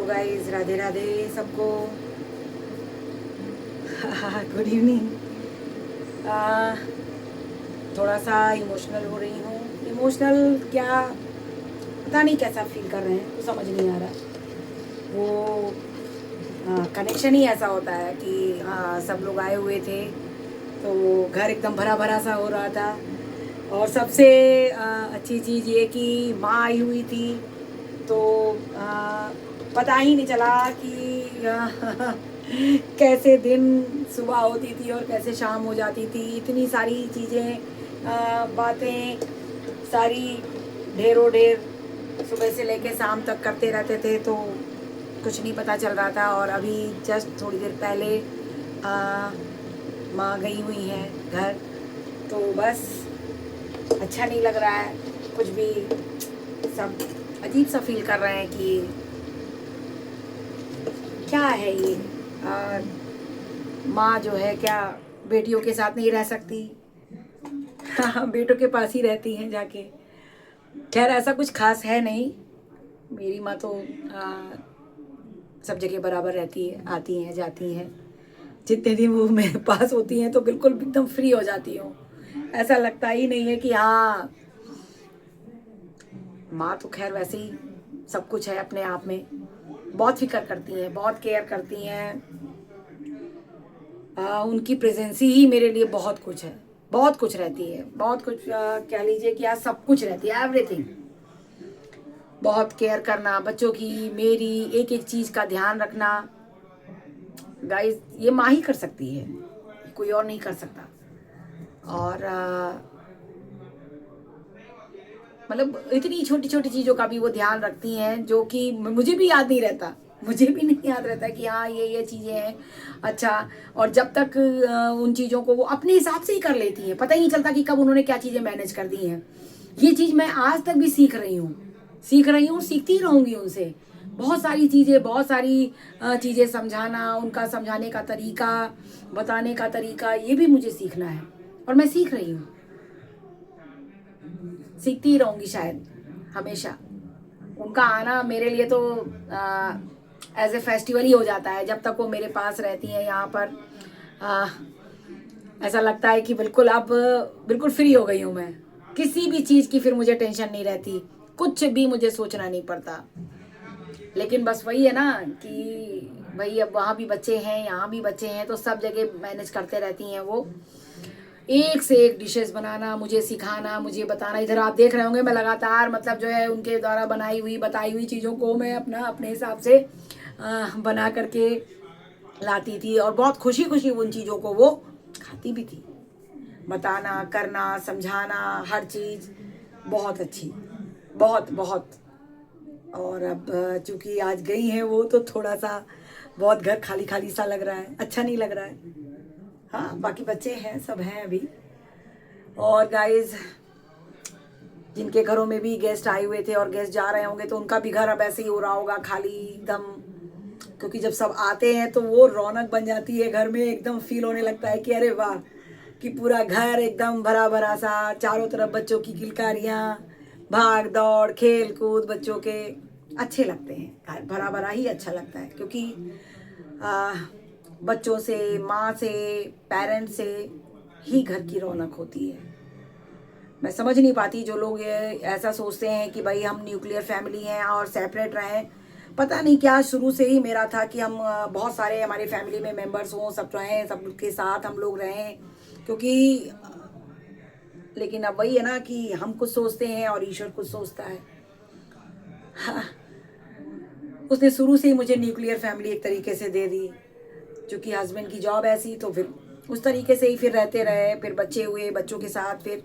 Guys, Radhe Radhe सबको। Good evening. थोड़ा सा इमोशनल हो रही हूँ। इमोशनल क्या, पता नहीं कैसा फील कर रहे हैं, तो समझ नहीं आ रहा। वो कनेक्शन ही ऐसा होता है कि सब लोग आए हुए थे, तो घर एकदम भरा भरा सा हो रहा था। और सबसे अच्छी चीज़ ये कि माँ आई हुई थी, तो पता ही नहीं चला कि कैसे दिन सुबह होती थी और कैसे शाम हो जाती थी। इतनी सारी चीज़ें, बातें सारी ढेरों ढेर सुबह से लेके शाम तक करते रहते थे, तो कुछ नहीं पता चल रहा था। और अभी जस्ट थोड़ी देर पहले माँ गई हुई हैं घर, तो बस अच्छा नहीं लग रहा है कुछ भी। सब अजीब सा फील कर रहे हैं कि क्या है ये। माँ जो है क्या बेटियों के साथ नहीं रह सकती? हाँ, बेटों के पास ही रहती हैं जाके। खैर ऐसा कुछ खास है नहीं, मेरी माँ तो सब जगह बराबर रहती है, आती हैं जाती हैं। जितने दिन वो मेरे पास होती हैं तो बिल्कुल एकदम फ्री हो जाती हूँ। ऐसा लगता ही नहीं है कि हाँ, माँ तो खैर वैसे ही सब कुछ है अपने आप में। बहुत फिक्र करती हैं, बहुत केयर करती हैं। उनकी प्रेजेंसी ही मेरे लिए बहुत कुछ है, बहुत कुछ रहती है, बहुत कुछ कह लीजिए कि आज सब कुछ रहती है, एवरीथिंग। बहुत केयर करना बच्चों की, मेरी एक एक चीज़ का ध्यान रखना। गाइस, ये माँ ही कर सकती है, कोई और नहीं कर सकता। और मतलब इतनी छोटी छोटी चीज़ों का भी वो ध्यान रखती हैं, जो कि मुझे भी याद नहीं रहता। मुझे भी नहीं याद रहता कि हाँ ये चीज़ें हैं। अच्छा, और जब तक उन चीज़ों को वो अपने हिसाब से ही कर लेती हैं, पता ही नहीं चलता कि कब उन्होंने क्या चीज़ें मैनेज कर दी हैं। ये चीज़ मैं आज तक भी सीख रही हूँ, सीखती रहूँगी उनसे। बहुत सारी चीज़ें, बहुत सारी चीज़ें समझाना, उनका समझाने का तरीका, बताने का तरीका, ये भी मुझे सीखना है और मैं सीख रही हूँ। सीखती ही रहूँगी शायद हमेशा। उनका आना मेरे लिए तो एज ए फेस्टिवल ही हो जाता है। जब तक वो मेरे पास रहती हैं यहाँ पर, आ, ऐसा लगता है कि बिल्कुल अब बिल्कुल फ्री हो गई हूँ मैं। किसी भी चीज़ की फिर मुझे टेंशन नहीं रहती, कुछ भी मुझे सोचना नहीं पड़ता। लेकिन बस वही है ना कि भाई अब वहाँ भी बच्चे हैं, यहाँ भी बच्चे हैं, तो सब जगह मैनेज करते रहती हैं वो। एक से एक डिशेस बनाना, मुझे सिखाना, मुझे बताना। इधर आप देख रहे होंगे मैं लगातार मतलब जो है उनके द्वारा बनाई हुई बताई हुई चीज़ों को मैं अपने हिसाब से बना करके लाती थी, और बहुत खुशी खुशी उन चीज़ों को वो खाती भी थी। बताना, करना, समझाना, हर चीज़ बहुत अच्छी, बहुत बहुत। और अब चूंकि आज गई हैं वो, तो थोड़ा सा बहुत घर खाली खाली सा लग रहा है, अच्छा नहीं लग रहा है। हाँ, बाकी बच्चे हैं, सब हैं अभी। और गाइस, जिनके घरों में भी गेस्ट आए हुए थे और गेस्ट जा रहे होंगे, तो उनका भी घर अब ऐसे ही हो रहा होगा, खाली एकदम। क्योंकि जब सब आते हैं तो वो रौनक बन जाती है घर में, एकदम फील होने लगता है कि अरे वाह, कि पूरा घर एकदम भरा भरा सा, चारों तरफ बच्चों की किलकारियाँ, भाग दौड़, खेल कूद बच्चों के अच्छे लगते हैं। घर भरा भरा ही अच्छा लगता है, क्योंकि आ, बच्चों से, माँ से, पेरेंट्स से ही घर की रौनक होती है। मैं समझ नहीं पाती जो लोग ये ऐसा सोचते हैं कि भाई हम न्यूक्लियर फैमिली हैं और सेपरेट रहें। पता नहीं क्या शुरू से ही मेरा था कि हम बहुत सारे हमारे फैमिली में मेंबर्स हों, सब रहें, सब के साथ हम लोग रहें। क्योंकि लेकिन अब वही है ना कि हम कुछ सोचते हैं और ईश्वर कुछ सोचता है। हाँ, उसने शुरू से ही मुझे न्यूक्लियर फैमिली एक तरीके से दे दी। क्योंकि हस्बैंड की जॉब ऐसी, तो फिर उस तरीके से ही फिर रहते रहे, फिर बच्चे हुए, बच्चों के साथ फिर।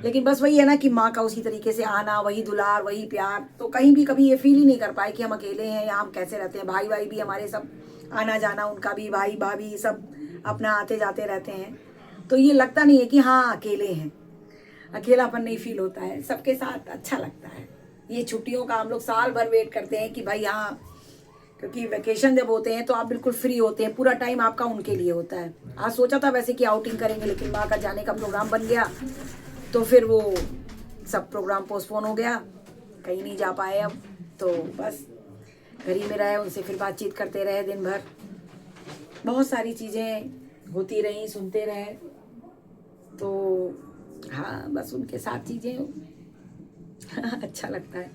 लेकिन बस वही है ना कि माँ का उसी तरीके से आना, वही दुलार, वही प्यार, तो कहीं भी कभी ये फील ही नहीं कर पाए कि हम अकेले हैं या हम कैसे रहते हैं। भाई भाई भी हमारे सब आना जाना, उनका भी भाई भाभी सब अपना आते जाते रहते हैं, तो ये लगता नहीं है कि हाँ अकेले हैं। अकेलापन नहीं फील होता है, सबके साथ अच्छा लगता है। ये छुट्टियों का हम लोग साल भर वेट करते हैं कि भाई हाँ, क्योंकि वेकेशन जब होते हैं तो आप बिल्कुल फ्री होते हैं, पूरा टाइम आपका उनके लिए होता है। आज सोचा था वैसे कि आउटिंग करेंगे, लेकिन माँ का जाने का प्रोग्राम बन गया, तो फिर वो सब प्रोग्राम पोस्टपोन हो गया, कहीं नहीं जा पाए अब। तो बस घर ही में रहे, उनसे फिर बातचीत करते रहे दिन भर, बहुत सारी चीज़ें होती रहीं, सुनते रहे। तो हाँ, बस उनके साथ चीज़ें अच्छा लगता है।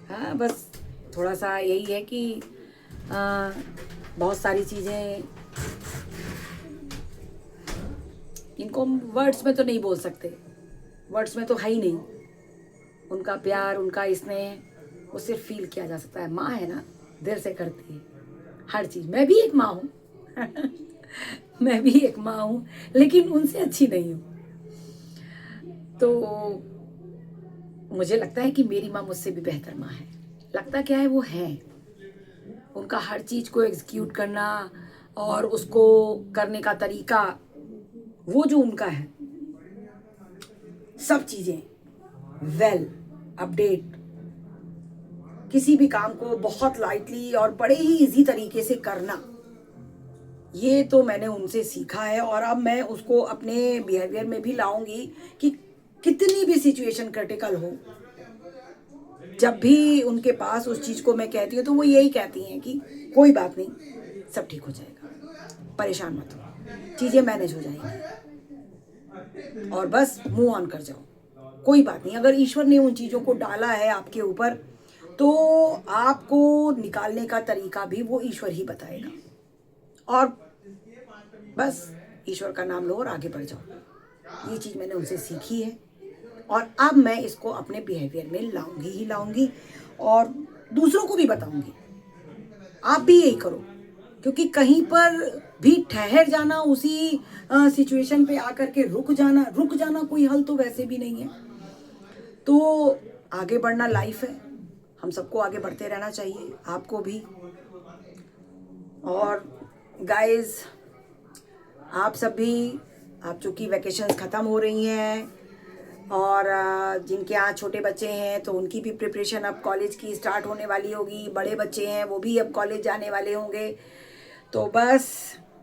हाँ, बस थोड़ा सा यही है कि बहुत सारी चीज़ें इनको हम वर्ड्स में तो नहीं बोल सकते, वर्ड्स में तो है ही नहीं। उनका प्यार, उनका स्नेह, वो सिर्फ फील किया जा सकता है। माँ है ना, दिल से करती है हर चीज़। मैं भी एक माँ हूँ मैं भी एक माँ हूँ, लेकिन उनसे अच्छी नहीं हूँ। तो मुझे लगता है कि मेरी माँ मुझसे भी बेहतर माँ है। लगता क्या है, वो है। उनका हर चीज़ को एग्जीक्यूट करना और उसको करने का तरीका, वो जो उनका है, सब चीज़ें वेल अपडेट, किसी भी काम को बहुत लाइटली और बड़े ही इजी तरीके से करना, ये तो मैंने उनसे सीखा है। और अब मैं उसको अपने बिहेवियर में भी लाऊंगी कि कितनी भी सिचुएशन क्रिटिकल हो, जब भी उनके पास उस चीज़ को मैं कहती हूँ तो वो यही कहती हैं कि कोई बात नहीं, सब ठीक हो जाएगा, परेशान मत हो, चीज़ें मैनेज हो जाएंगी और बस मूव ऑन कर जाओ, कोई बात नहीं। अगर ईश्वर ने उन चीज़ों को डाला है आपके ऊपर, तो आपको निकालने का तरीका भी वो ईश्वर ही बताएगा। और बस ईश्वर का नाम लो और आगे बढ़ जाओ। ये चीज़ मैंने उनसे सीखी है और अब मैं इसको अपने बिहेवियर में लाऊंगी ही लाऊंगी और दूसरों को भी बताऊंगी। आप भी यही करो, क्योंकि कहीं पर भी ठहर जाना, उसी सिचुएशन पे आकर के रुक जाना कोई हल तो वैसे भी नहीं है। तो आगे बढ़ना लाइफ है, हम सबको आगे बढ़ते रहना चाहिए, आपको भी। और गाइस, आप सब भी, आप चूँकि वैकेशंस ख़त्म हो रही हैं और जिनके यहाँ छोटे बच्चे हैं तो उनकी भी प्रिपरेशन अब कॉलेज की स्टार्ट होने वाली होगी, बड़े बच्चे हैं वो भी अब कॉलेज जाने वाले होंगे। तो बस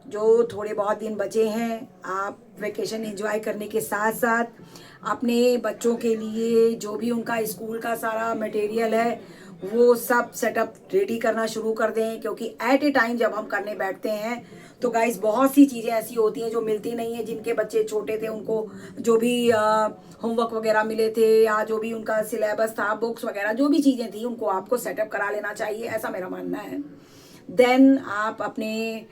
जो थोड़े बहुत दिन बचे हैं, आप वैकेशन एंजॉय करने के साथ साथ अपने बच्चों के लिए जो भी उनका स्कूल का सारा मटेरियल है वो सब सेटअप रेडी करना शुरू कर दें, क्योंकि एट ए टाइम जब हम करने बैठते हैं तो गाइस बहुत सी चीज़ें ऐसी होती हैं जो मिलती नहीं है। जिनके बच्चे छोटे थे उनको जो भी होमवर्क वगैरह मिले थे या जो भी उनका सिलेबस था, बुक्स वगैरह जो भी चीज़ें थी, उनको आपको सेटअप करा लेना चाहिए, ऐसा मेरा मानना है। देन आप अपने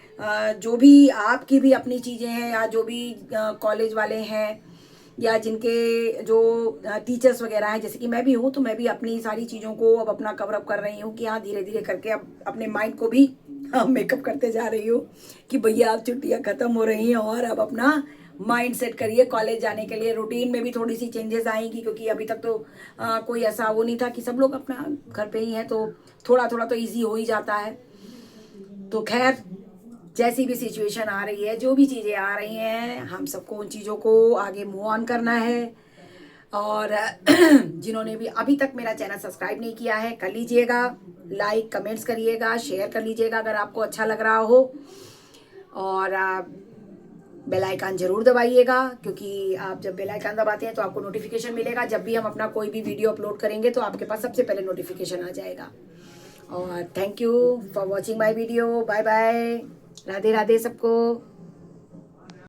जो भी आपकी भी अपनी चीज़ें हैं या जो भी कॉलेज वाले हैं या जिनके जो टीचर्स वगैरह हैं, जैसे कि मैं भी हूँ, तो मैं भी अपनी सारी चीज़ों को अब अपना कवर अप कर रही हूँ कि हाँ धीरे धीरे करके अब अपने माइंड को भी मेकअप करते जा रही हूँ कि भैया अब छुट्टियाँ ख़त्म हो रही हैं और अब अपना माइंड सेट करिए कॉलेज जाने के लिए। रूटीन में भी थोड़ी सी चेंजेस आएंगी, क्योंकि अभी तक तो कोई ऐसा वो नहीं था कि सब लोग अपना घर पे ही हैं, तो थोड़ा थोड़ा तो ईजी हो ही जाता है। तो खैर, जैसी भी सिचुएशन आ रही है, जो भी चीज़ें आ रही हैं, हम सबको उन चीज़ों को आगे मूव ऑन करना है। और जिन्होंने भी अभी तक मेरा चैनल सब्सक्राइब नहीं किया है, कर लीजिएगा, लाइक कमेंट्स करिएगा, शेयर कर लीजिएगा अगर आपको अच्छा लग रहा हो। और बेल आइकन ज़रूर दबाइएगा, क्योंकि आप जब बेल आइकन दबाते हैं तो आपको नोटिफिकेशन मिलेगा। जब भी हम अपना कोई भी वीडियो अपलोड करेंगे तो आपके पास सबसे पहले नोटिफिकेशन आ जाएगा। और thank you for watching my video. Bye bye, Radhe Radhe सबको।